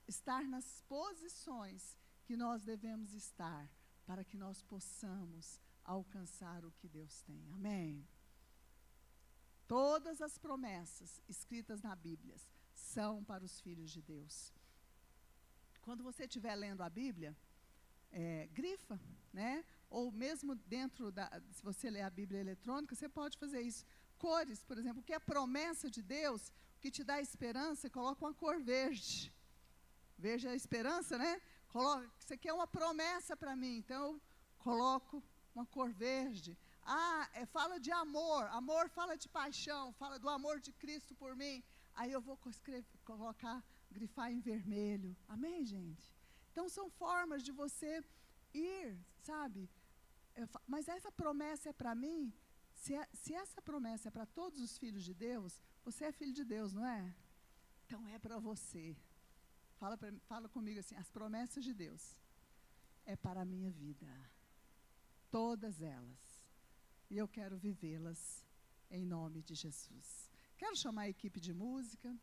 estar nas posições que nós devemos estar para que nós possamos alcançar o que Deus tem. Amém. Todas as promessas escritas na Bíblia são para os filhos de Deus. Quando você estiver lendo a Bíblia, grifa, né? Ou mesmo se você ler a Bíblia eletrônica, você pode fazer isso. Cores, por exemplo, o que é promessa de Deus, o que te dá esperança, coloca uma cor verde. Verde é a esperança, né? Isso aqui é uma promessa para mim, então eu coloco uma cor verde. Fala de amor, amor fala de paixão, fala do amor de Cristo por mim. Aí eu vou grifar em vermelho. Amém, gente? Então são formas de você ir, sabe? Mas essa promessa é para mim. Se essa promessa é para todos os filhos de Deus, você é filho de Deus, não é? Então é para você. Fala comigo assim, as promessas de Deus é para a minha vida. Todas elas. E eu quero vivê-las em nome de Jesus. Quero chamar a equipe de música.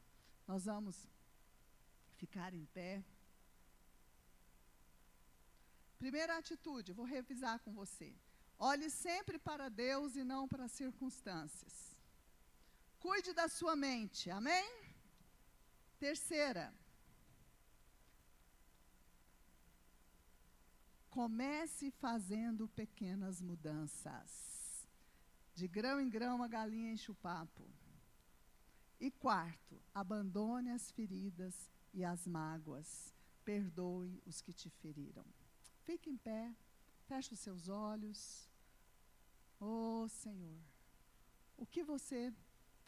Nós vamos ficar em pé. Primeira atitude, vou revisar com você. Olhe sempre para Deus e não para as circunstâncias. Cuide da sua mente, amém? Terceira, comece fazendo pequenas mudanças. De grão em grão a galinha enche o papo. E quarto, abandone as feridas e as mágoas. Perdoe os que te feriram. Fique em pé, feche os seus olhos. Oh, Senhor,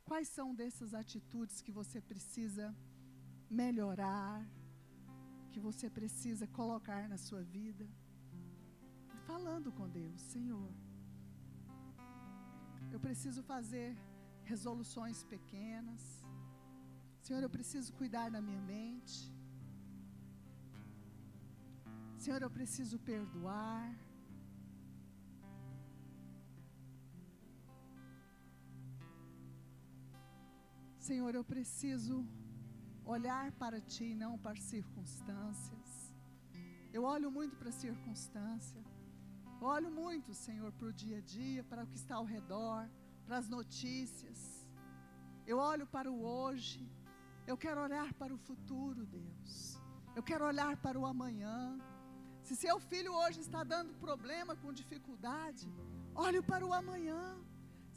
quais são dessas atitudes que você precisa melhorar, que você precisa colocar na sua vida. Falando com Deus: Senhor, eu preciso fazer resoluções pequenas. Senhor, eu preciso cuidar da minha mente. Senhor, eu preciso perdoar. Senhor, eu preciso olhar para Ti e não para circunstâncias. Eu olho muito para a circunstância. Eu olho muito, Senhor, para o dia a dia, para o que está ao redor, para as notícias. Eu olho para o hoje. Eu quero olhar para o futuro, Deus. Eu quero olhar para o amanhã. Se seu filho hoje está dando problema, com dificuldade, olhe para o amanhã.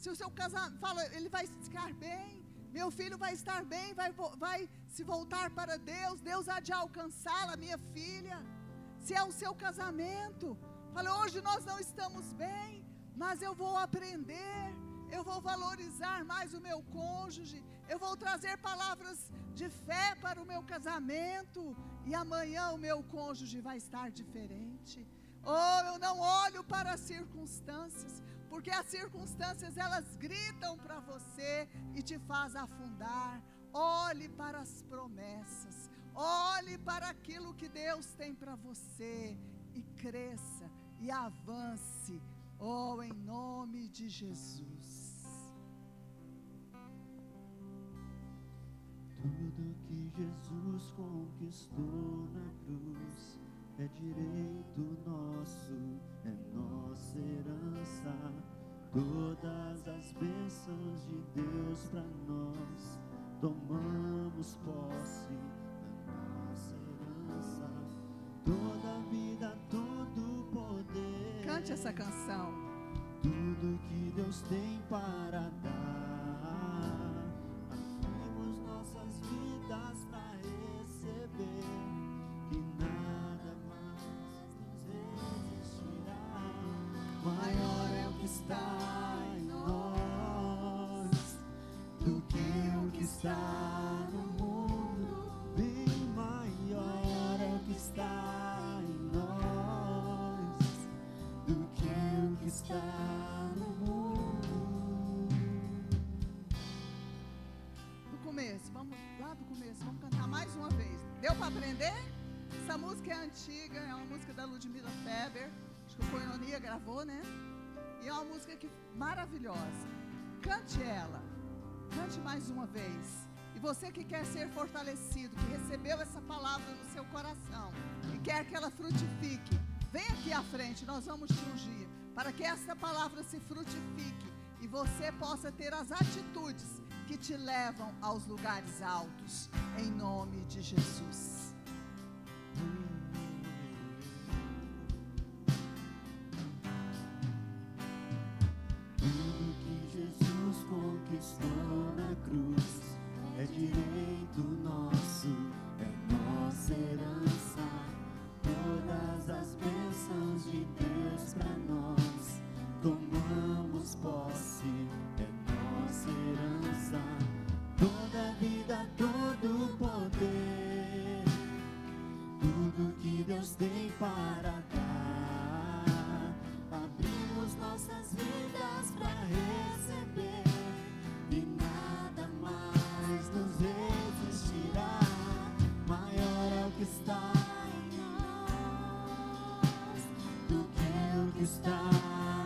Se o seu casamento, fala, ele vai ficar bem. Meu filho vai estar bem, vai se voltar para Deus. Deus há de alcançá-la, minha filha. Se é o seu casamento, fala, hoje nós não estamos bem, mas eu vou aprender. Eu vou valorizar mais o meu cônjuge. Eu vou trazer palavras de fé para o meu casamento. E amanhã o meu cônjuge vai estar diferente. Oh, eu não olho para as circunstâncias, porque as circunstâncias, elas gritam para você e te faz afundar. Olhe para as promessas. Olhe para aquilo que Deus tem para você. E cresça e avance. Oh, em nome de Jesus.
Tudo que Jesus conquistou na cruz é direito nosso, é nossa herança. Todas as bênçãos de Deus para nós, tomamos posse da nossa herança. Toda a vida, todo o poder.
Cante essa canção.
Tudo que Deus tem para dar, abrimos nossas vidas para receber, que nada mais nos resistirá. Maior é o que está em nós do que o que está no mundo. Bem maior é o que está em nós do que o que está no mundo.
Do começo, vamos lá do começo, vamos cantar mais uma vez. Deu para aprender? Essa música é antiga, é uma música da Ludmila Feber, acho que o Coinonia gravou, né? E é uma música maravilhosa. Cante ela, cante mais uma vez. E você que quer ser fortalecido, que recebeu essa palavra no seu coração e quer que ela frutifique, vem aqui à frente, nós vamos te ungir, para que essa palavra se frutifique e você possa ter as atitudes que te levam aos lugares altos, em nome de Jesus.
Tudo que Jesus conquistou na cruz é direito nosso, é nossa herança. Todas as bênçãos de Deus para nós, tomamos posse, é nossa herança. Toda a vida, todo o poder, tudo que Deus tem para dar, abrimos nossas vidas para receber, e nada mais nos resistirá. Maior é o que está em nós do que o que está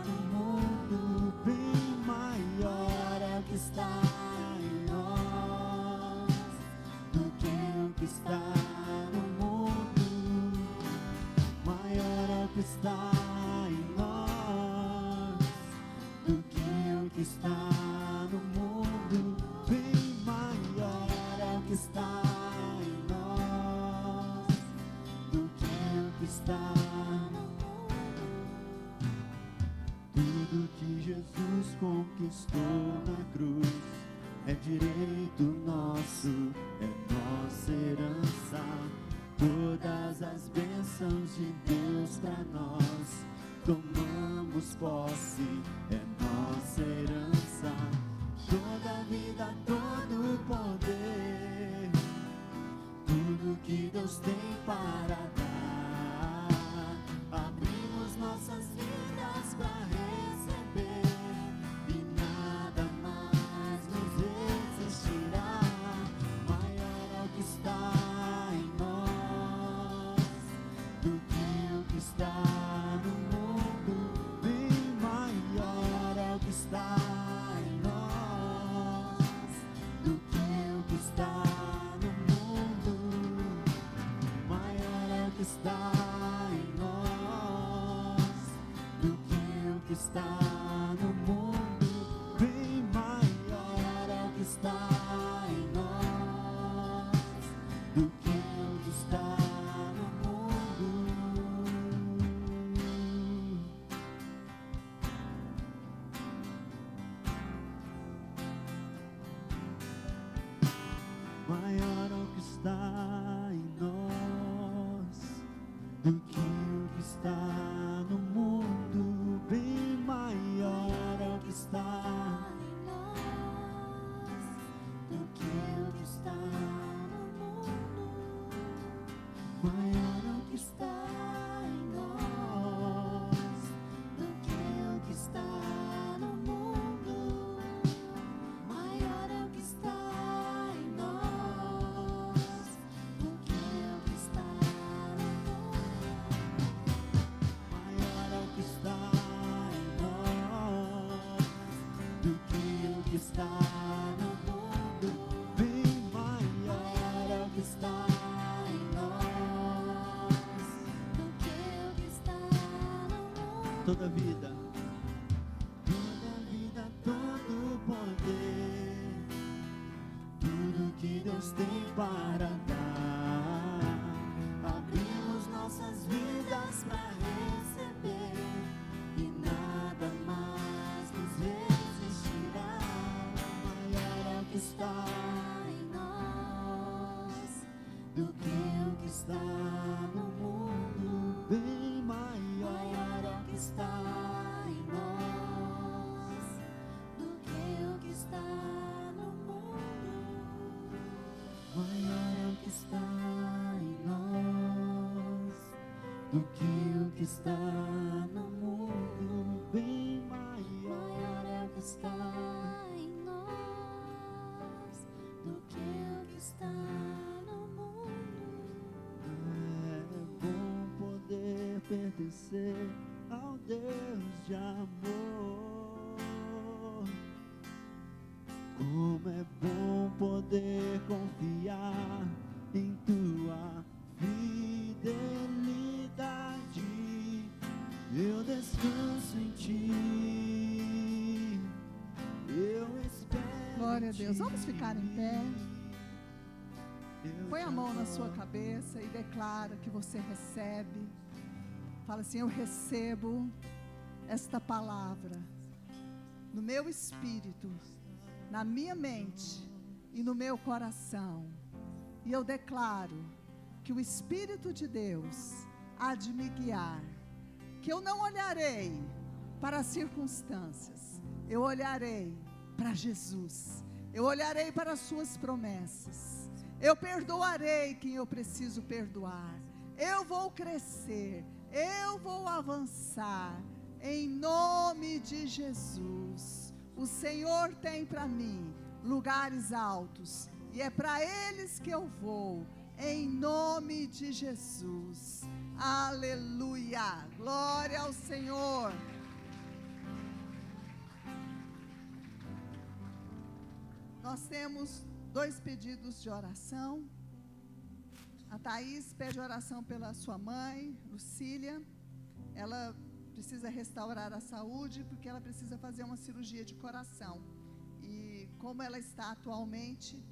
no mundo. Bem maior é o que está em nós do que o que está no mundo. Maior é o que está em nós do que o que está no mundo. Bem maior é o que está em nós do que o que está no mundo. Tudo que Jesus conquistou na cruz é direito nosso, é nossa herança. Todas as bênçãos de Deus para nós, tomamos posse, é nossa herança. Toda a vida, todo o poder, tudo que Deus tem para que está no mundo, bem maior é o que está em nós do que o que está no mundo. Toda vida, todo poder, tudo que Deus tem para dar, abrimos nossas vidas para receber, e nada mais nos resistirá. Maior é o que está em nós do que o que está no mundo, bem maior é o que está em nós do que o que está no mundo. Maior é o que está em nós do que o que está no mundo, bem maior é o que está em nós do que o que está no mundo. É bom poder pertencer ao Deus de amor. Como é bom poder confiar em tua fidelidade. Eu descanso em ti, eu espero.
Glória a Deus.
em
Vamos
ti.
ficar em pé.
Eu
Põe a
te
mão na
adoro.
sua cabeça e declara que você recebe. Fala assim: eu recebo esta palavra no meu espírito, na minha mente e no meu coração. E eu declaro que o Espírito de Deus há de me guiar, que eu não olharei para as circunstâncias, eu olharei para Jesus, eu olharei para as suas promessas, eu perdoarei quem eu preciso perdoar, eu vou crescer, eu vou avançar, em nome de Jesus. O Senhor tem para mim lugares altos, e é para eles que eu vou, em nome de Jesus. Aleluia, glória ao Senhor. Nós temos 2 pedidos de oração. A Thaís pede oração pela sua mãe, Lucília. Ela precisa restaurar a saúde, porque ela precisa fazer uma cirurgia de coração. E como ela está atualmente,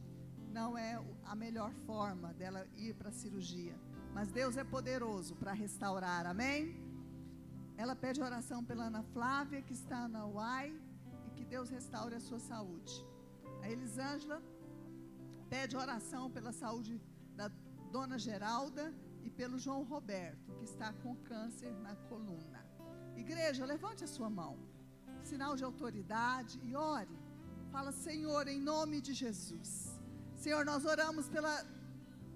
não é a melhor forma dela ir para a cirurgia. Mas Deus é poderoso para restaurar, amém? Ela pede oração pela Ana Flávia, que está na UAI, e que Deus restaure a sua saúde. A Elisângela pede oração pela saúde da Dona Geralda e pelo João Roberto, que está com câncer na coluna. Igreja, levante a sua mão, sinal de autoridade, e ore. Fala: Senhor, em nome de Jesus. Senhor, nós oramos pela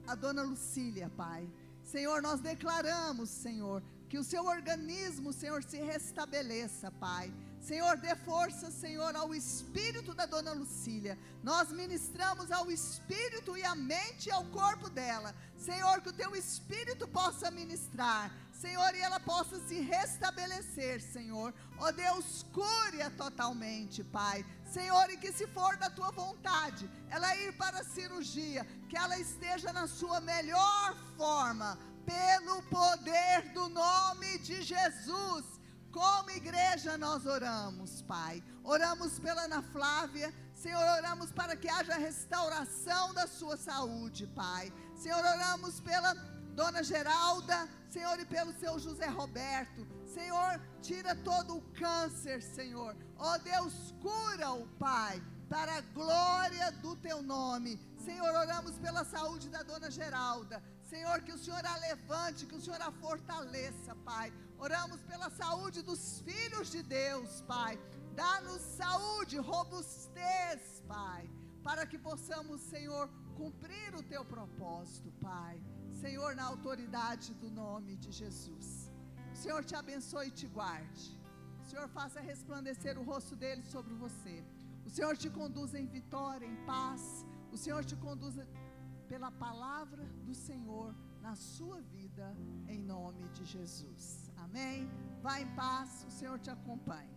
a Dona Lucília, Pai. Senhor, nós declaramos, Senhor, que o seu organismo, Senhor, se restabeleça, Pai. Senhor, dê força, Senhor, ao espírito da Dona Lucília. Nós ministramos ao espírito e à mente e ao corpo dela. Senhor, que o teu espírito possa ministrar, Senhor, e ela possa se restabelecer, Senhor. Ó Deus, cure-a totalmente, Pai. Senhor, e que se for da tua vontade, ela ir para a cirurgia, que ela esteja na sua melhor forma, pelo poder do nome de Jesus. Como igreja nós oramos, Pai. Oramos pela Ana Flávia, Senhor, oramos para que haja restauração da sua saúde, Pai. Senhor, oramos pela Dona Geralda, Senhor, e pelo seu José Roberto. Senhor, tira todo o câncer, Senhor. Ó Deus, cura-o, Pai, para a glória do teu nome. Senhor, oramos pela saúde da Dona Geralda. Senhor, que o Senhor a levante, que o Senhor a fortaleça, Pai. Oramos pela saúde dos filhos de Deus, Pai. Dá-nos saúde, robustez, Pai, para que possamos, Senhor, cumprir o teu propósito, Pai. Senhor, na autoridade do nome de Jesus. O Senhor te abençoe e te guarde. O Senhor faça resplandecer o rosto dele sobre você. O Senhor te conduza em vitória, em paz. O Senhor te conduza pela palavra do Senhor na sua vida, em nome de Jesus. Amém? Vá em paz, o Senhor te acompanhe.